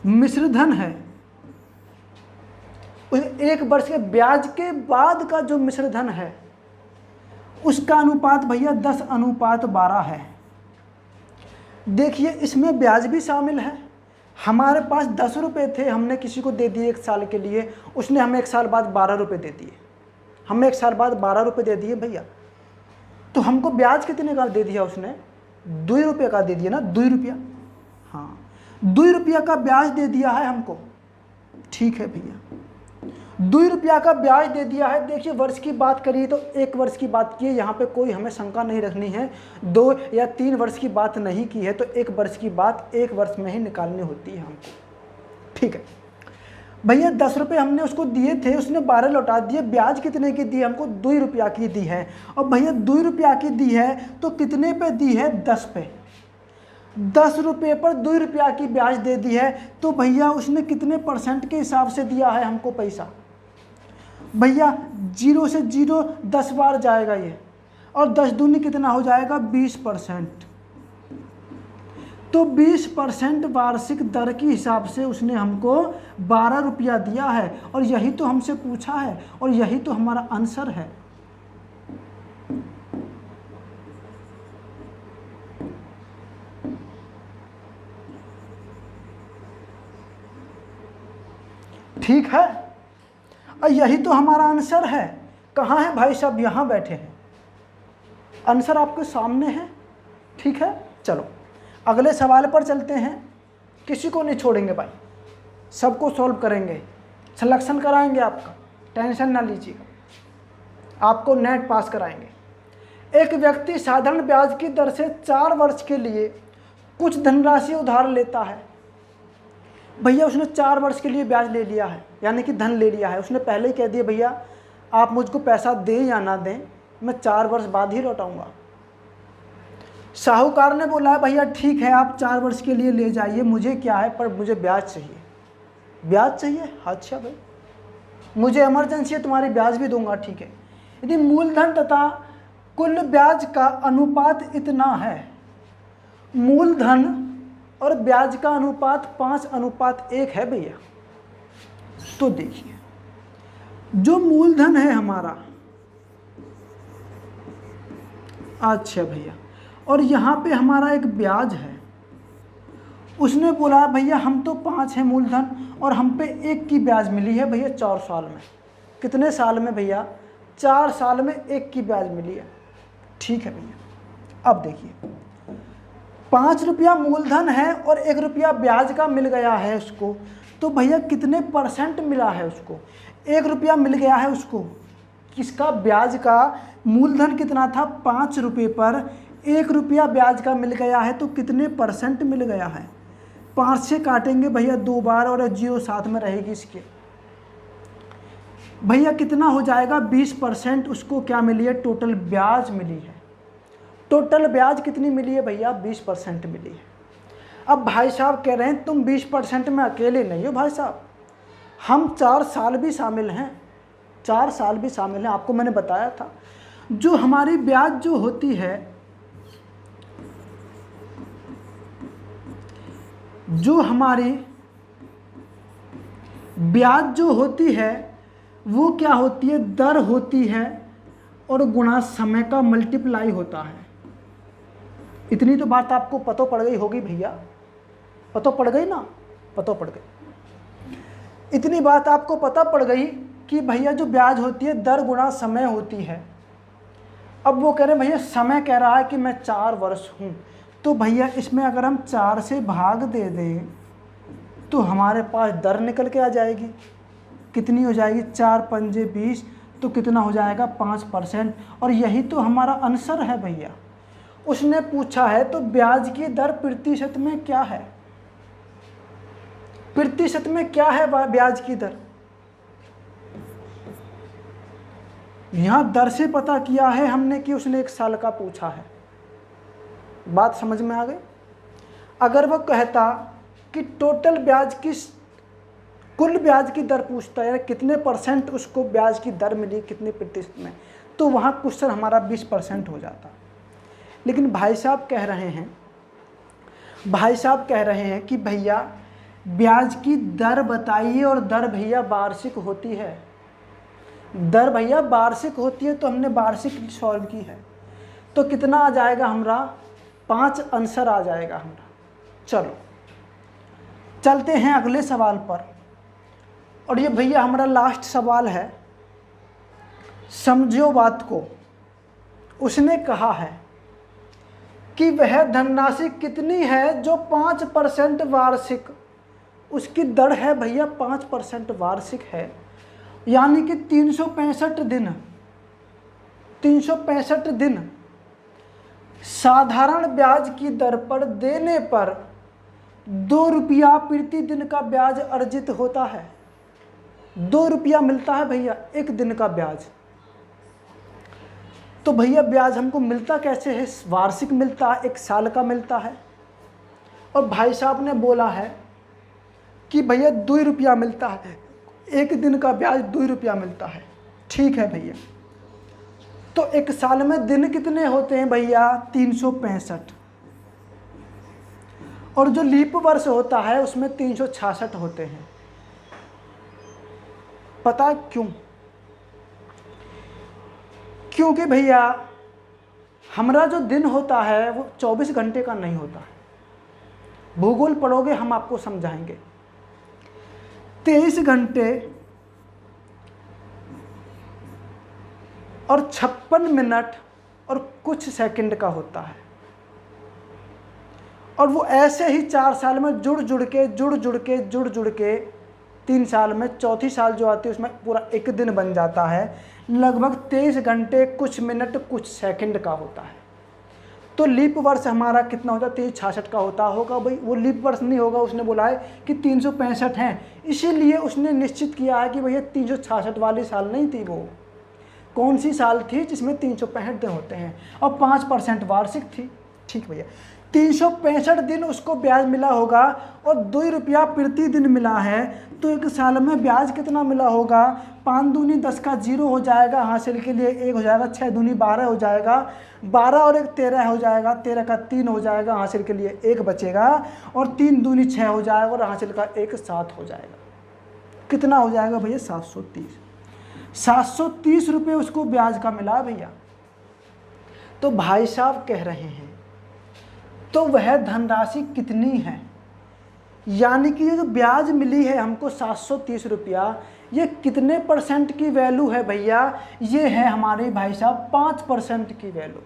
मिश्र धन है, 1 वर्ष के ब्याज के बाद का जो मिश्र धन है उसका अनुपात भैया 10:12 है। देखिए इसमें ब्याज भी शामिल है। हमारे पास 10 रुपये थे, हमने किसी को दे दिए 1 साल के लिए, उसने हमें 1 साल बाद 12 रुपये दे दिए, हमें 1 साल बाद 12 रुपये दे दिए भैया। तो हमको ब्याज कितने का दे दिया उसने? 2 रुपये का दे दिया ना, 2 रुपया, हाँ 2 रुपया का ब्याज दे दिया है हमको, ठीक है भैया, 2 रुपया का ब्याज दे दिया है। देखिए वर्ष की बात करिए तो 1 वर्ष की बात की है, यहाँ पे कोई हमें शंका नहीं रखनी है। 2 या 3 वर्ष की बात नहीं की है तो 1 वर्ष की बात 1 वर्ष में ही निकालनी होती है हमको, ठीक है भैया। 10 रुपये हमने उसको दिए थे, उसने 12 लौटा दिए। ब्याज कितने की दी है हमको? 2 रुपया की दी है। और भैया 2 रुपया की दी है तो कितने पे दी है? 10 पे। 10 रुपये पर 2 रुपया की ब्याज दे दी है, तो भैया उसने कितने % के हिसाब से दिया है हमको पैसा? भैया 0 से 0 10 बार जाएगा ये, और 10 दूनी कितना हो जाएगा? 20%। तो 20% वार्षिक दर के हिसाब से उसने हमको 12 रुपया दिया है, और यही तो हमसे पूछा है और यही तो हमारा आंसर है। ठीक है, और यही तो हमारा आंसर है। कहाँ है भाई साहब? यहाँ बैठे हैं, आंसर आपके सामने है, ठीक है। चलो अगले सवाल पर चलते हैं। किसी को नहीं छोड़ेंगे भाई, सबको सॉल्व करेंगे, सिलेक्शन कराएंगे आपका, टेंशन ना लीजिएगा, आपको नेट पास कराएंगे। एक व्यक्ति साधारण ब्याज की दर से 4 वर्ष के लिए कुछ धनराशि उधार लेता है। भैया उसने 4 वर्ष के लिए ब्याज ले लिया है, यानी कि धन ले लिया है। उसने पहले ही कह दिया भैया आप मुझको पैसा दें या ना दें, मैं 4 वर्ष बाद ही लौटाऊंगा। साहूकार ने बोला है भैया ठीक है आप 4 वर्ष के लिए ले जाइए, मुझे क्या है पर मुझे ब्याज चाहिए। ब्याज चाहिए? अच्छा भाई मुझे इमरजेंसी है, तुम्हारी ब्याज भी दूंगा, ठीक है। यदि मूलधन तथा कुल ब्याज का अनुपात इतना है, मूलधन और ब्याज का अनुपात 5:1 है भैया, तो देखिए जो मूलधन है हमारा, अच्छा भैया, और यहाँ पे हमारा एक ब्याज है, उसने बोला भैया हम तो 5 है मूलधन और हम पे 1 की ब्याज मिली है भैया 4 साल में। कितने साल में भैया? 4 साल में 1 की ब्याज मिली है, ठीक है भैया। अब देखिए 5 रुपया मूलधन है और 1 रुपया ब्याज का मिल गया है उसको, तो भैया कितने % मिला है उसको? 1 रुपया मिल गया है उसको, किसका? ब्याज का। मूलधन कितना था? 5 रुपये पर 1 रुपया ब्याज का मिल गया है, तो कितने % मिल गया है? 5 से काटेंगे भैया 2 बार और 0 साथ में रहेगी इसके, भैया कितना हो जाएगा? 20% उसको क्या मिली है? टोटल ब्याज मिली है। टोटल ब्याज कितनी मिली है भैया? 20% मिली है। अब भाई साहब कह रहे हैं तुम 20% में अकेले नहीं हो भाई साहब, हम 4 साल भी शामिल हैं, 4 साल भी शामिल हैं। आपको मैंने बताया था जो हमारी ब्याज जो होती है, जो हमारी ब्याज जो होती है वो क्या होती है? दर होती है और गुणा समय का मल्टीप्लाई होता है। इतनी तो बात आपको पता पड़ गई होगी भैया, पता पड़ गई ना? पता पड़ गई, इतनी बात आपको पता पड़ गई कि भैया जो ब्याज होती है दर गुणा समय होती है। अब वो कह रहे हैं भैया समय कह रहा है कि मैं 4 वर्ष हूँ, तो भैया इसमें अगर हम 4 से भाग दे दें तो हमारे पास दर निकल के आ जाएगी। कितनी हो जाएगी? 4 पंजे 20, तो कितना हो जाएगा? 5%। और यही तो हमारा आंसर है भैया। उसने पूछा है तो ब्याज की दर प्रतिशत में क्या है? प्रतिशत में क्या है ब्याज की दर? यहां दर से पता किया है हमने कि उसने 1 साल का पूछा है। बात समझ में आ गई? अगर वो कहता कि टोटल ब्याज की, कुल ब्याज की दर पूछता है, कितने % उसको ब्याज की दर मिली, कितने प्रतिशत में, तो वहाँ क्वेश्चन हमारा 20% हो जाता। लेकिन भाई साहब कह रहे हैं कि भैया ब्याज की दर बताइए, और दर भैया वार्षिक होती है। दर भैया वार्षिक होती है, तो हमने वार्षिक सॉल्व की है। तो कितना आ जाएगा हमारा? 5 आंसर आ जाएगा हमारा। चलो चलते हैं अगले सवाल पर, और ये भैया हमारा लास्ट सवाल है। समझो बात को। उसने कहा है कि वह धनराशि कितनी है जो 5% वार्षिक, उसकी दर है भैया 5% वार्षिक है, यानी कि 365 दिन, 365 दिन साधारण ब्याज की दर पर देने पर 2 रुपया प्रति दिन का ब्याज अर्जित होता है। 2 रुपया मिलता है भैया 1 दिन का ब्याज। तो भैया ब्याज हमको मिलता कैसे है? वार्षिक मिलता है, 1 साल का मिलता है। और भाई साहब ने बोला है कि भैया 2 रुपया मिलता है, 1 दिन का ब्याज 2 रुपया मिलता है। ठीक है भैया, तो 1 साल में दिन कितने होते हैं भैया? 365, और जो लीप वर्ष होता है उसमें 366 होते हैं। पता क्यों? क्योंकि भैया हमारा जो दिन होता है वो 24 घंटे का नहीं होता है। भूगोल पढ़ोगे हम आपको समझाएंगे। 23 घंटे और 56 मिनट और कुछ सेकंड का होता है, और वो ऐसे ही 4 साल में जुड़ जुड़ के 3 साल में, चौथी साल जो आती है उसमें पूरा 1 दिन बन जाता है। लगभग 23 घंटे कुछ मिनट कुछ सेकंड का होता है। तो लीप वर्ष हमारा कितना होता है? 366 का होता होगा भाई। वो लीप वर्ष नहीं होगा, उसने बोला है कि 365 हैं, इसीलिए उसने निश्चित किया है कि भैया 366 वाली साल नहीं थी। वो कौन सी साल थी जिसमें 365 दिन होते हैं और 5% वार्षिक थी? ठीक भैया, 365 दिन उसको ब्याज मिला होगा और 2 रुपया प्रति दिन मिला है, तो एक साल में ब्याज कितना मिला होगा? 5 दूनी 10 का 0 हो जाएगा, हासिल के लिए 1 हो जाएगा, 6 दूनी 12 हो जाएगा, 12 और 1 13 हो जाएगा, 13 का 3 हो जाएगा, हासिल के लिए 1 बचेगा, और 3 दूनी 6 हो जाएगा और हासिल का 1 7 हो जाएगा। कितना हो जाएगा भैया? 730। 730 रुपये उसको ब्याज का मिला भैया। तो भाई साहब कह रहे हैं तो वह धनराशि कितनी है, यानी कि ये जो ब्याज मिली है हमको 730 रुपया, ये कितने % की वैल्यू है भैया? ये है हमारे भाई साहब 5% की वैल्यू।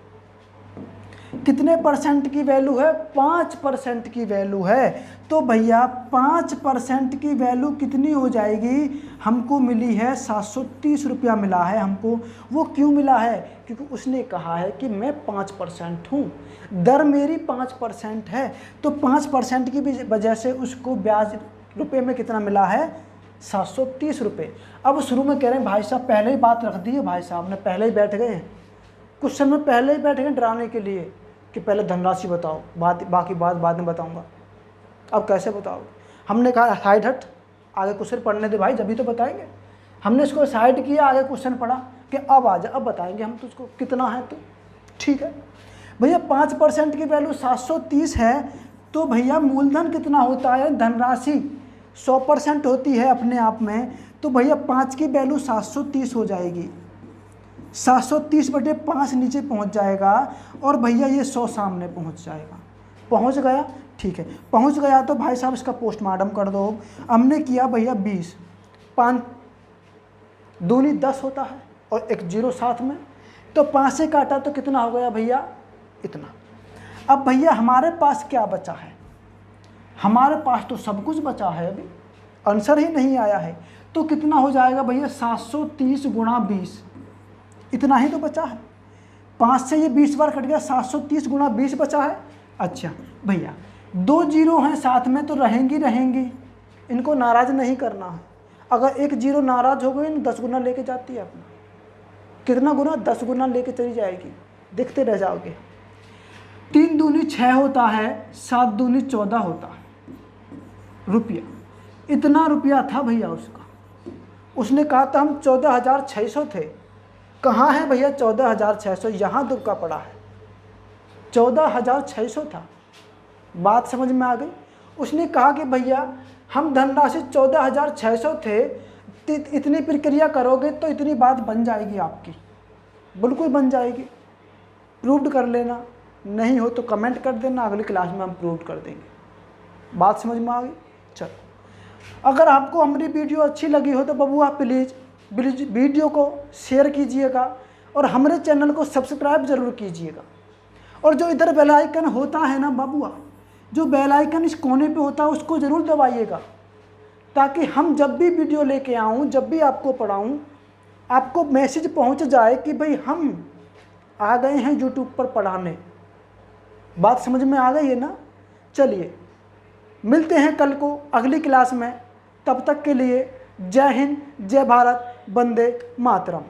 कितने % की वैल्यू है? 5% की वैल्यू है। तो भैया 5% की वैल्यू कितनी हो जाएगी? हमको मिली है 730 रुपया मिला है हमको। वो क्यों मिला है? क्योंकि उसने कहा है कि मैं 5% हूँ, दर मेरी 5% है, तो 5% की वजह से उसको ब्याज रुपये में कितना मिला है? 730 रुपये। अब शुरू में कह रहे हैं भाई साहब पहले ही बात रख दी है, भाई साहब ने पहले ही बैठ गए हैं, कुछ समय पहले ही बैठ गए डराने के लिए कि पहले धनराशि बताओ, बाकी बात बाद में बताऊंगा। अब कैसे बताओगे? हमने कहा साइड हट, आगे क्वेश्चन पढ़ने दे भाई, जब भी तो बताएंगे। हमने इसको साइड किया, आगे क्वेश्चन पढ़ा कि अब आ जा, अब बताएंगे हम तुझको कितना है। तो ठीक है भैया, 5% की वैल्यू 730 है, तो भैया मूलधन कितना होता है? धनराशि 100% होती है अपने आप में, तो भैया 5 की वैल्यू 730 हो जाएगी। 730/5 नीचे पहुंच जाएगा और भैया ये 100 सामने पहुंच जाएगा। पहुंच गया? ठीक है, पहुंच गया तो भाई साहब इसका पोस्टमार्टम कर दो। हमने किया भैया 20, 5 दूनी 10 होता है और 1 0 साथ में, तो 5 से काटा तो कितना हो गया भैया? इतना। अब भैया हमारे पास क्या बचा है? हमारे पास तो सब कुछ बचा है, अभी आंसर ही नहीं आया है। तो कितना हो जाएगा भैया? 730 गुणा 20, इतना ही तो बचा है। 5 से ये 20 बार कट गया, 730 गुणा 20 बचा है। अच्छा भैया 2 0 हैं साथ में तो रहेंगी, इनको नाराज़ नहीं करना है। अगर 1 0 नाराज़ हो गई 10 गुना लेके जाती है अपना। कितना गुना? 10 गुना लेके चली जाएगी, देखते रह जाओगे। 3 दूनी 6 होता है, 7 दूनी 14 होता है रुपया। इतना रुपया था भैया उसका। उसने कहा था हम 14,600 थे। कहाँ है भैया 14,600? यहाँ दुबका पड़ा है। 14,600 था। बात समझ में आ गई? उसने कहा कि भैया हम धनराशि 14,600 थे, इतनी प्रक्रिया करोगे तो इतनी बात बन जाएगी आपकी, बिल्कुल बन जाएगी। प्रूव्ड कर लेना, नहीं हो तो कमेंट कर देना, अगली क्लास में हम प्रूव कर देंगे। बात समझ में आ गई? चलो, अगर आपको हमारी वीडियो अच्छी लगी हो तो बबुआ प्लीज़ वीडियो को शेयर कीजिएगा और हमारे चैनल को सब्सक्राइब ज़रूर कीजिएगा। और जो इधर बेल आइकन होता है ना बबुआ, जो बेल आइकन इस कोने पे होता है उसको ज़रूर दबाइएगा, ताकि हम जब भी वीडियो लेके आऊँ, जब भी आपको पढ़ाऊँ, आपको मैसेज पहुँच जाए कि भाई हम आ गए हैं यूट्यूब पर पढ़ाने। बात समझ में आ गई है ना? चलिए मिलते हैं कल को अगली क्लास में। तब तक के लिए जय हिंद, जय भारत, वंदे मातरम।